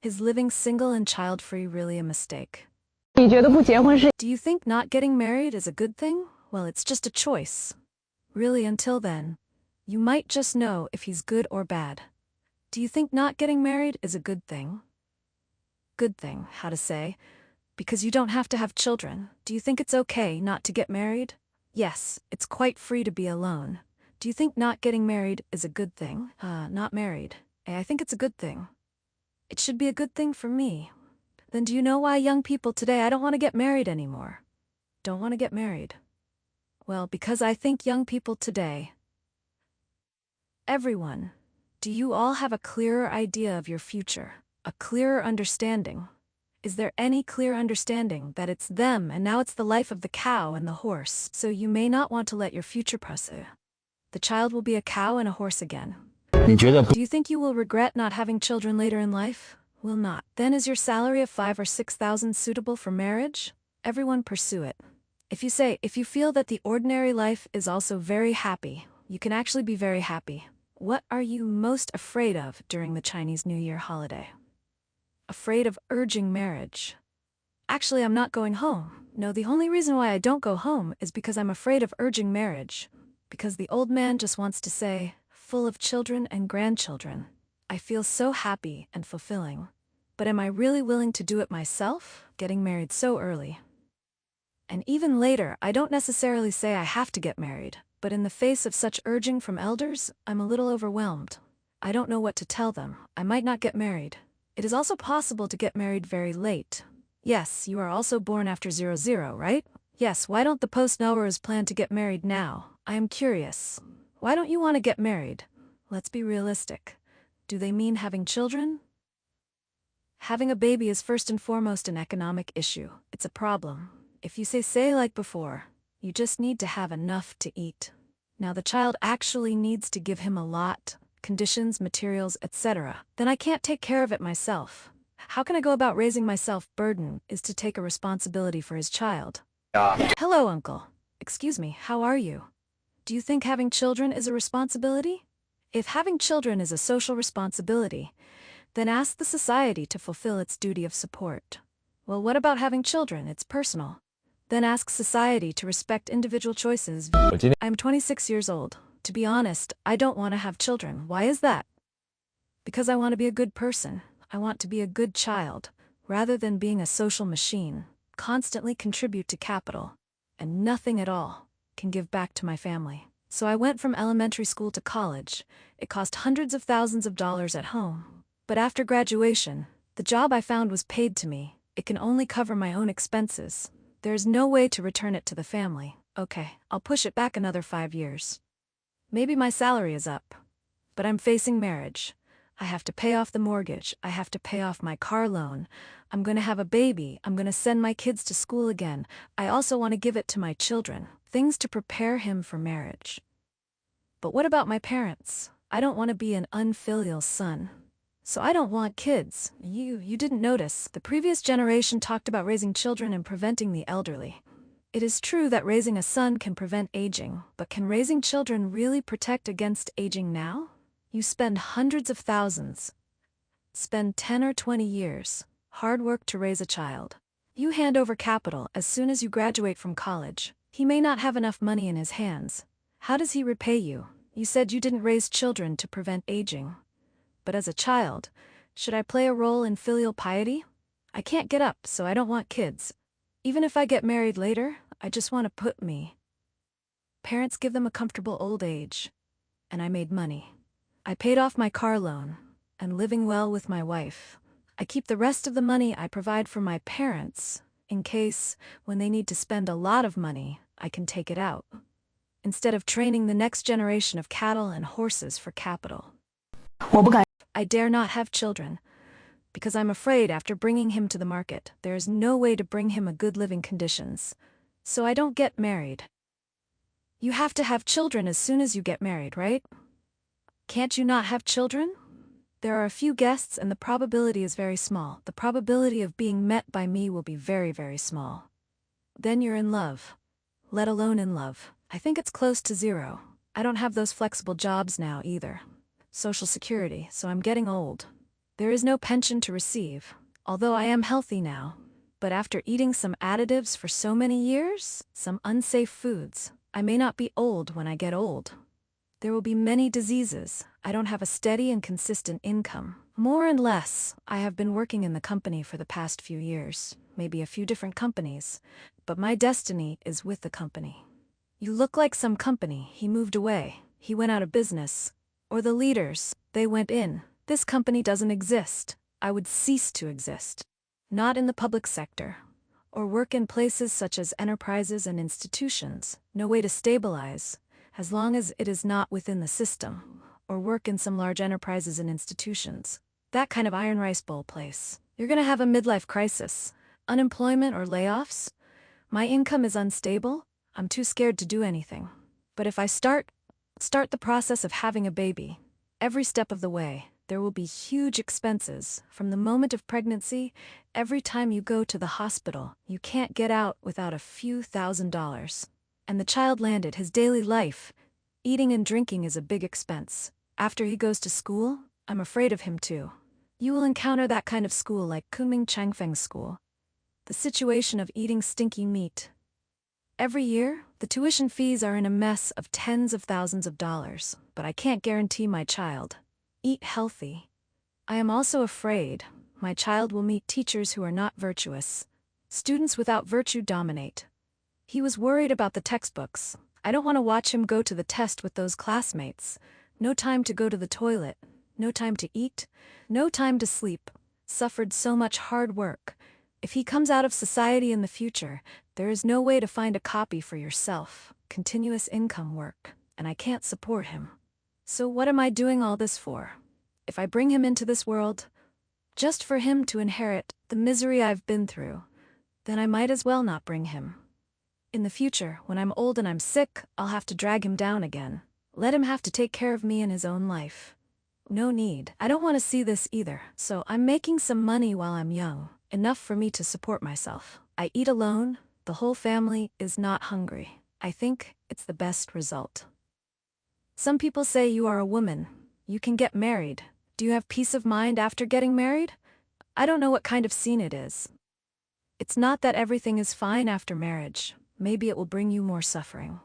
Is living single and child-free really a mistake? 你觉得不结婚是 Do you think not getting married is a good thing? Well, it's just a choice. Really, until then, you might just know if he's good or bad. Do you think not getting married is a good thing? Good thing, how to say? Because you don't have to have children. Do you think it's okay not to get married? Yes, it's quite free to be alone. Do you think not getting married is a good thing? Not married. I think it's a good thing. It should be a good thing for me. Then do you know why young people today I don't want to get married anymore? Don't want to get married. Well, because I think young people today, everyone, do you all have a clearer idea of your future? A clearer understanding? Is there any clear understanding that it's them and now it's the life of the cow and the horse, so you may not want to let your future pursue? The child will be a cow and a horse again. 你觉得不 Do you think you will regret not having children later in life? Will not. Then is your salary of 5,000 or 6,000 suitable for marriage? Everyone pursue it. If you feel that the ordinary life is also very happy, you can actually be very happy. What are you most afraid of during the Chinese New Year holiday? Afraid of urging marriage. Actually, I'm not going home. No, the only reason why I don't go home is because I'm afraid of urging marriage. Because the old man just wants to say, full of children and grandchildren. I feel so happy and fulfilling. But am I really willing to do it myself, getting married so early? And even later, I don't necessarily say I have to get married, but in the face of such urging from elders, I'm a little overwhelmed. I don't know what to tell them. I might not get married. It is also possible to get married very late. Yes, you are also born after 00, right? Yes, why don't the post-Nowers plan to get married now? I am curious. Why don't you want to get married? Let's be realistic. Do they mean having children? Having a baby is first and foremost an economic issue. It's a problem. If you say like before, you just need to have enough to eat. Now the child actually needs to give him a lot, conditions, materials, etc. Then I can't take care of it myself. How can I go about raising myself? Burden is to take a responsibility for his child. Hello, uncle. Excuse me, how are you? Do you think having children is a responsibility? If having children is a social responsibility, then ask the society to fulfill its duty of support. Well, what about having children? It's personal. Then ask society to respect individual choices. 我今天 I'm 26 years old. To be honest, I don't want to have children. Why is that? Because I want to be a good person. I want to be a good child, rather than being a social machine, constantly contribute to capital, and nothing at all can give back to my family. So I went from elementary school to college. It cost hundreds of thousands of dollars at home. But after graduation, the job I found was paid to me. It can only cover my own expenses. There is no way to return it to the family. Okay, I'll push it back another 5 years. Maybe my salary is up. But I'm facing marriage. I have to pay off the mortgage. I have to pay off my car loan. I'm going to have a baby. I'm going to send my kids to school again. I also want to give it to my children. Things to prepare him for marriage. But what about my parents? I don't want to be an unfilial son. So I don't want kids. You didn't notice. The previous generation talked about raising children and preventing the elderly. It is true that raising a son can prevent aging, but can raising children really protect against aging now? You spend hundreds of thousands. Spend 10 or 20 years. Hard work to raise a child. You hand over capital as soon as you graduate from college. He may not have enough money in his hands. How does he repay you? You said you didn't raise children to prevent aging. But as a child, should I play a role in filial piety? I can't get up, so I don't want kids. Even if I get married later, I just want to put me. Parents give them a comfortable old age. And I made money. I paid off my car loan, and living well with my wife. I keep the rest of the money I provide for my parents, in case, when they need to spend a lot of money, I can take it out. Instead of training the next generation of cattle and horses for capital. 我不敢 I dare not have children, because I'm afraid after bringing him to the market, there is no way to bring him a good living conditions. So I don't get married. You have to have children as soon as you get married, right? Can't you not have children? There are a few guests and the probability is very small. The probability of being met by me will be very, very small. Then you're in love. Let alone in love. I think it's close to 0. I don't have those flexible jobs now either. Social Security, so I'm getting old. There is no pension to receive, although I am healthy now. But after eating some additives for so many years, some unsafe foods, I may not be old when I get old. There will be many diseases. I don't have a steady and consistent income. More and less, I have been working in the company for the past few years, maybe a few different companies, but my destiny is with the company. You look like some company, he moved away, he went out of business. Or the leaders, they went in. This company doesn't exist. I would cease to exist. Not in the public sector. Or work in places such as enterprises and institutions. No way to stabilize, as long as it is not within the system. Or work in some large enterprises and institutions. That kind of iron rice bowl place. You're gonna have a midlife crisis. Unemployment or layoffs. My income is unstable. I'm too scared to do anything. But if I start the process of having a baby, every step of the way, there will be huge expenses. From the moment of pregnancy, every time you go to the hospital, you can't get out without a few $1,000s. And the child landed his daily life. Eating and drinking is a big expense. After he goes to school, I'm afraid of him too. You will encounter that kind of school like Kunming Changfeng School. The situation of eating stinky meat. Every year, the tuition fees are in a mess of tens of thousands of dollars, but I can't guarantee my child. Eat healthy. I am also afraid my child will meet teachers who are not virtuous. Students without virtue dominate. He was worried about the textbooks. I don't want to watch him go to the test with those classmates. No time to go to the toilet. No time to eat. No time to sleep. Suffered so much hard work. If he comes out of society in the future, there is no way to find a copy for yourself. Continuous income work. And I can't support him. So what am I doing all this for? If I bring him into this world, just for him to inherit the misery I've been through, then I might as well not bring him. In the future, when I'm old and I'm sick, I'll have to drag him down again. Let him have to take care of me in his own life. No need. I don't want to see this either, so I'm making some money while I'm young, enough for me to support myself. I eat alone, the whole family is not hungry. I think it's the best result. Some people say you are a woman. You can get married. Do you have peace of mind after getting married? I don't know what kind of scene it is. It's not that everything is fine after marriage. Maybe it will bring you more suffering.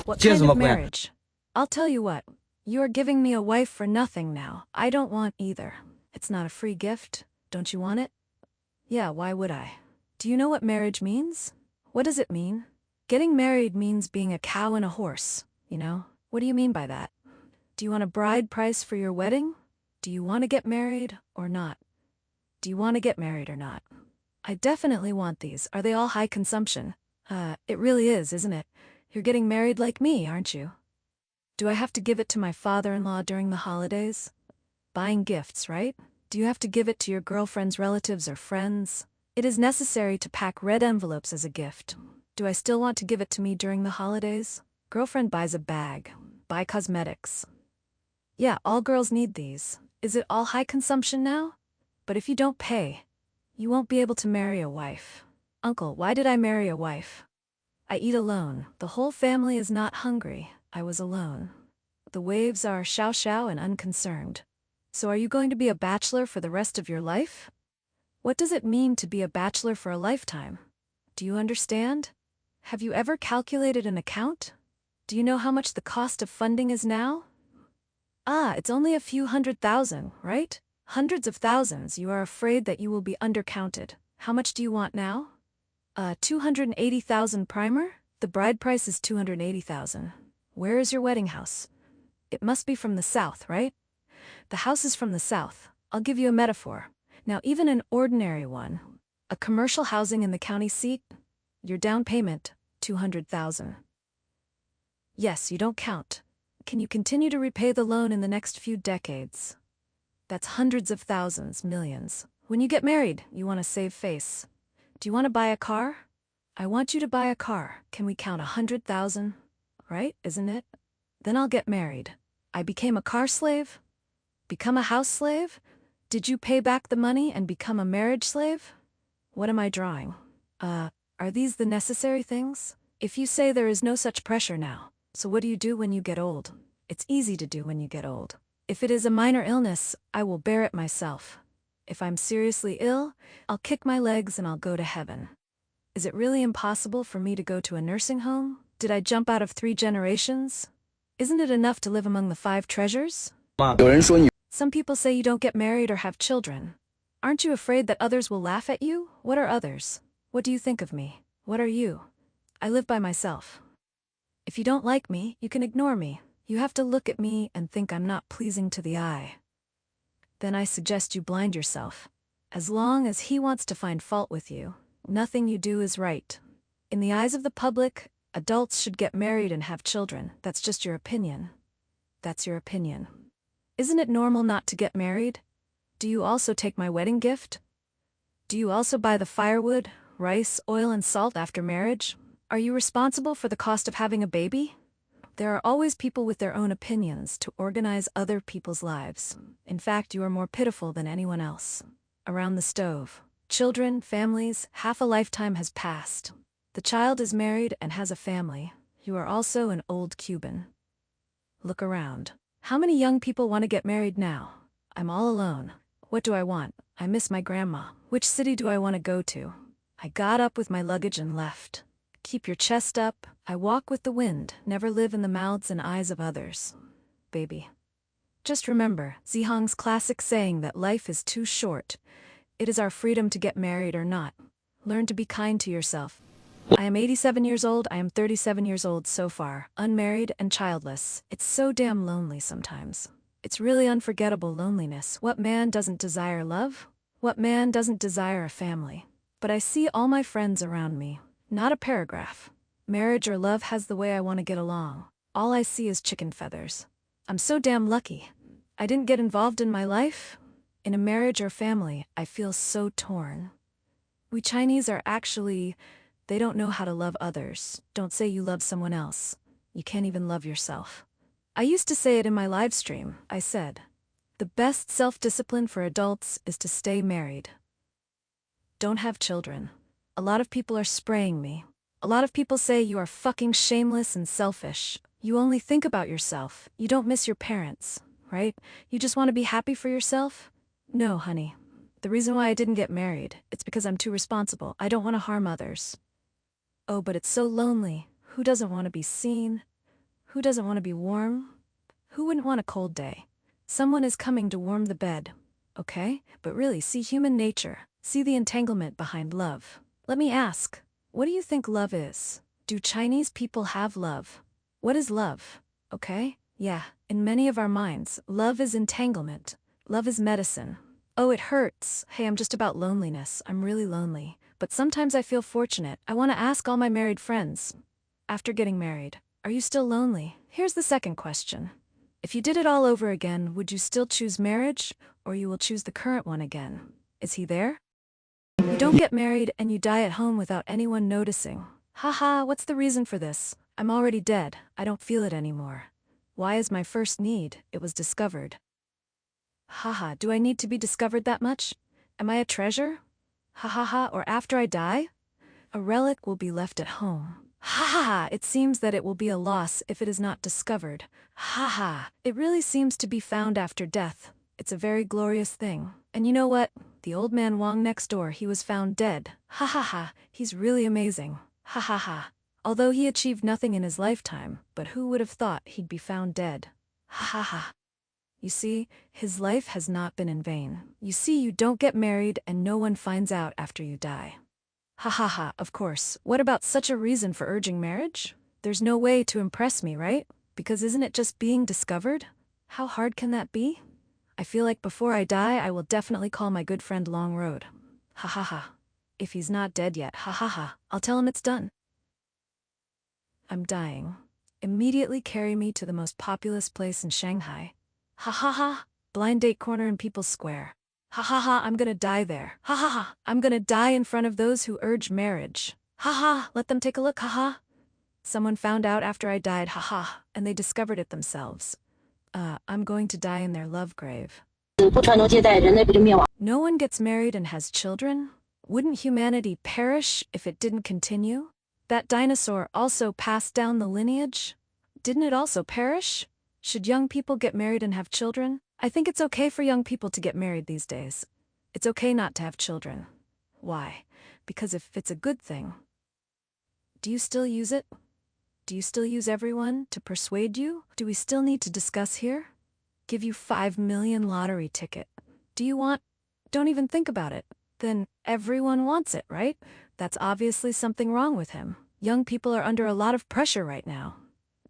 What kind of marriage? I'll tell you what. You are giving me a wife for nothing now. I don't want either. It's not a free gift. Don't you want it? Yeah, why would I? Do you know what marriage means? What does it mean? Getting married means being a cow and a horse, you know? What do you mean by that? Do you want a bride price for your wedding? Do you want to get married or not? Do you want to get married or not? I definitely want these. Are they all high consumption? It really is, isn't it? You're getting married like me, aren't you? Do I have to give it to my father-in-law during the holidays? Buying gifts, right? Do you have to give it to your girlfriend's relatives or friends? It is necessary to pack red envelopes as a gift. Do I still want to give it to me during the holidays? Girlfriend buys a bag. Buy cosmetics. Yeah, all girls need these. Is it all high consumption now? But if you don't pay, you won't be able to marry a wife. Uncle, why did I marry a wife? I eat alone. The whole family is not hungry. I was alone. The waves are xiao-xiao and unconcerned. So are you going to be a bachelor for the rest of your life? What does it mean to be a bachelor for a lifetime? Do you understand? Have you ever calculated an account? Do you know how much the cost of funding is now? It's only a few 100,000, right? Hundreds of thousands. You are afraid that you will be undercounted. How much do you want now? 280,000 primer? The bride price is 280,000. Where is your wedding house? It must be from the south, right? The house is from the south. I'll give you a metaphor. Now, even an ordinary one, a commercial housing in the county seat, your down payment, 200,000. Yes, you don't count. Can you continue to repay the loan in the next few decades? That's hundreds of thousands, millions. When you get married, you want to save face. Do you want to buy a car? I want you to buy a car. Can we count 100,000? Right, isn't it? Then I'll get married. I became a car slave? Become a house slave? Did you pay back the money and become a marriage slave? What am I drawing? Are these the necessary things? If you say there is no such pressure now, so what do you do when you get old? It's easy to do when you get old. If it is a minor illness, I will bear it myself. If I'm seriously ill, I'll kick my legs and I'll go to heaven. Is it really impossible for me to go to a nursing home? Did I jump out of 3 generations? Isn't it enough to live among the 5 treasures? Some people say you don't get married or have children. Aren't you afraid that others will laugh at you? What are others? What do you think of me? What are you? I live by myself. If you don't like me, you can ignore me. You have to look at me and think I'm not pleasing to the eye. Then I suggest you blind yourself. As long as he wants to find fault with you, nothing you do is right. In the eyes of the public, adults should get married and have children. That's just your opinion. That's your opinion. Isn't it normal not to get married? Do you also take my wedding gift? Do you also buy the firewood, rice, oil, and salt after marriage? Are you responsible for the cost of having a baby? There are always people with their own opinions to organize other people's lives. In fact, you are more pitiful than anyone else. Around the stove, children, families, half a lifetime has passed. The child is married and has a family. You are also an old Cuban. Look around. How many young people want to get married now? I'm all alone. What do I want? I miss my grandma. Which city do I want to go to? I got up with my luggage and left. Keep your chest up. I walk with the wind. Never live in the mouths and eyes of others. Baby. Just remember Zihong's classic saying that life is too short. It is our freedom to get married or not. Learn to be kind to yourself. I am 87 years old. I am 37 years old so far, unmarried and childless. It's so damn lonely sometimes. It's really unforgettable loneliness. What man doesn't desire love? What man doesn't desire a family? But I see all my friends around me. Not a paragraph. Marriage or love has the way I want to get along. All I see is chicken feathers. I'm so damn lucky. I didn't get involved in my life. In a marriage or family, I feel so torn. We Chinese are actually... They don't know how to love others. Don't say you love someone else. You can't even love yourself. I used to say it in my live stream. I said, the best self-discipline for adults is to stay married. Don't have children. A lot of people are spraying me. A lot of people say you are fucking shameless and selfish. You only think about yourself. You don't miss your parents, right? You just want to be happy for yourself? No, honey. The reason why I didn't get married, it's because I'm too responsible. I don't want to harm others. Oh, but it's so lonely. Who doesn't want to be seen? Who doesn't want to be warm? Who wouldn't want a cold day? Someone is coming to warm the bed, okay? But really, see human nature. See the entanglement behind love. Let me ask, what do you think love is? Do Chinese people have love? What is love? Okay? Yeah, in many of our minds, love is entanglement. Love is medicine. Oh, it hurts. Hey, I'm just about loneliness. I'm really lonely. But sometimes I feel fortunate. I want to ask all my married friends. After getting married, are you still lonely? Here's the second question. If you did it all over again, would you still choose marriage, or you will choose the current one again? Is he there? You don't get married and you die at home without anyone noticing. Haha, what's the reason for this? I'm already dead. I don't feel it anymore. Why is my first need? It was discovered. Haha, do I need to be discovered that much? Am I a treasure? Ha ha ha, or after I die? A relic will be left at home. Ha ha ha, it seems that it will be a loss if it is not discovered. Ha ha, it really seems to be found after death. It's a very glorious thing. And you know what? The old man Wong next door, he was found dead. Ha ha ha, he's really amazing. Ha ha ha. Although he achieved nothing in his lifetime, but who would have thought he'd be found dead? Ha ha ha. You see, his life has not been in vain. You see, you don't get married and no one finds out after you die. Ha ha ha, of course. What about such a reason for urging marriage? There's no way to impress me, right? Because isn't it just being discovered? How hard can that be? I feel like before I die, I will definitely call my good friend Long Road. Ha ha ha. If he's not dead yet, ha ha ha, I'll tell him it's done. I'm dying. Immediately carry me to the most populous place in Shanghai. Ha ha ha, blind date corner in People's Square. Ha ha ha, I'm gonna die there. Ha ha ha, I'm gonna die in front of those who urge marriage. Ha ha, let them take a look, ha ha. Someone found out after I died, ha ha, and they discovered it themselves. I'm going to die in their love grave. No one gets married and has children? Wouldn't humanity perish if it didn't continue? That dinosaur also passed down the lineage? Didn't it also perish? Should young people get married and have children? I think it's okay for young people to get married these days. It's okay not to have children. Why? Because if it's a good thing, do you still use it? Do you still use everyone to persuade you? Do we still need to discuss here? Give you 5 million lottery ticket. Do you want? Don't even think about it. Then everyone wants it, right? That's obviously something wrong with him. Young people are under a lot of pressure right now.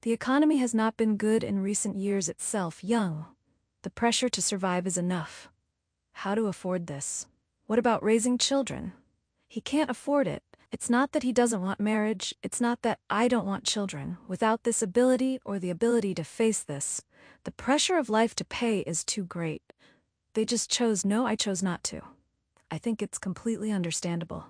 The economy has not been good in recent years itself. Young. The pressure to survive is enough. How to afford this? What about raising children? He can't afford it. It's not that he doesn't want marriage. It's not that I don't want children. Without this ability or the ability to face this, the pressure of life to pay is too great. They just chose no, I chose not to. I think it's completely understandable.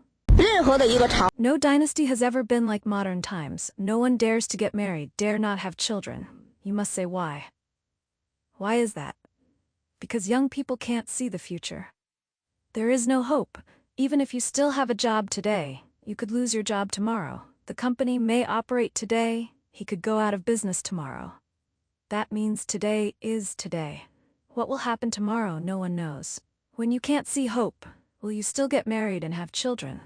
No dynasty has ever been like modern times. No one dares to get married, dare not have children. You must say why. Why is that? Because young people can't see the future. There is no hope. Even if you still have a job today, you could lose your job tomorrow. The company may operate today, he could go out of business tomorrow. That means today is today. What will happen tomorrow, no one knows. When you can't see hope, will you still get married and have children?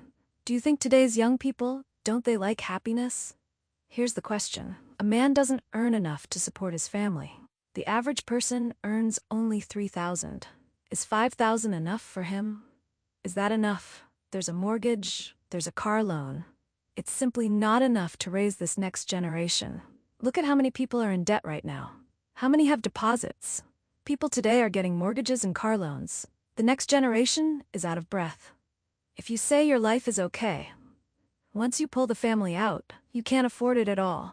Do you think today's young people, don't they like happiness? Here's the question. A man doesn't earn enough to support his family. The average person earns only $3,000. Is $5,000 enough for him? Is that enough? There's a mortgage, there's a car loan. It's simply not enough to raise this next generation. Look at how many people are in debt right now. How many have deposits? People today are getting mortgages and car loans. The next generation is out of breath. If you say your life is okay, once you pull the family out, you can't afford it at all.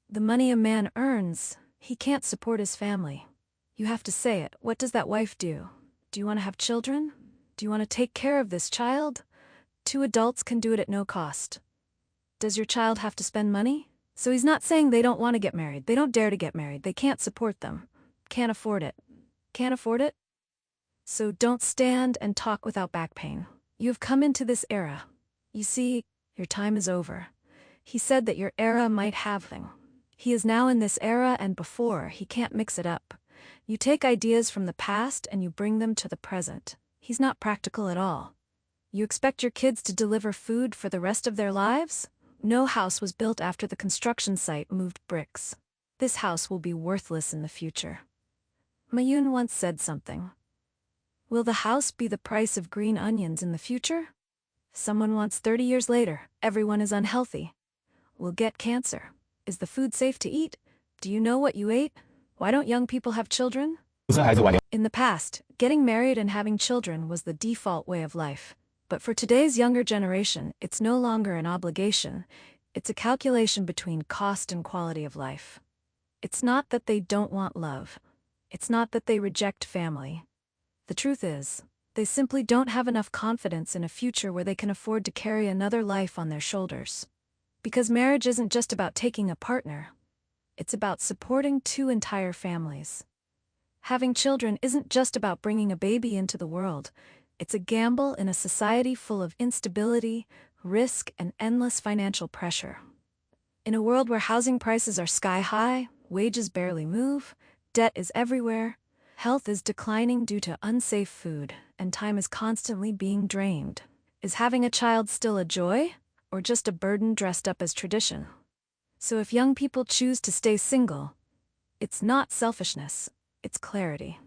The money a man earns, he can't support his family. You have to say it. What does that wife do? Do you want to have children? Do you want to take care of this child? 2 adults can do it at no cost. Does your child have to spend money? So he's not saying they don't want to get married. They don't dare to get married. They can't support them. Can't afford it. Can't afford it? So don't stand and talk without back pain. You have come into this era. You see, your time is over. He said that your era might have them. He is now in this era and before, he can't mix it up. You take ideas from the past and you bring them to the present. He's not practical at all. You expect your kids to deliver food for the rest of their lives? No house was built after the construction site moved bricks. This house will be worthless in the future. Mayun once said something. Will the house be the price of green onions in the future? Someone wants 30 years later, everyone is unhealthy. Will get cancer. Is the food safe to eat? Do you know what you ate? Why don't young people have children? In the past, getting married and having children was the default way of life. But for today's younger generation, it's no longer an obligation. It's a calculation between cost and quality of life. It's not that they don't want love. It's not that they reject family. The truth is, they simply don't have enough confidence in a future where they can afford to carry another life on their shoulders. Because marriage isn't just about taking a partner. It's about supporting 2 entire families. Having children isn't just about bringing a baby into the world. It's a gamble in a society full of instability, risk, and endless financial pressure. In a world where housing prices are sky high, wages barely move, debt is everywhere, health is declining due to unsafe food, and time is constantly being drained. Is having a child still a joy, or just a burden dressed up as tradition? So if young people choose to stay single, it's not selfishness, it's clarity.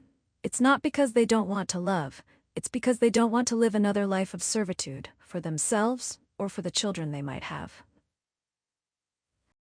It's not because they don't want to love, it's because they don't want to live another life of servitude, for themselves or for the children they might have.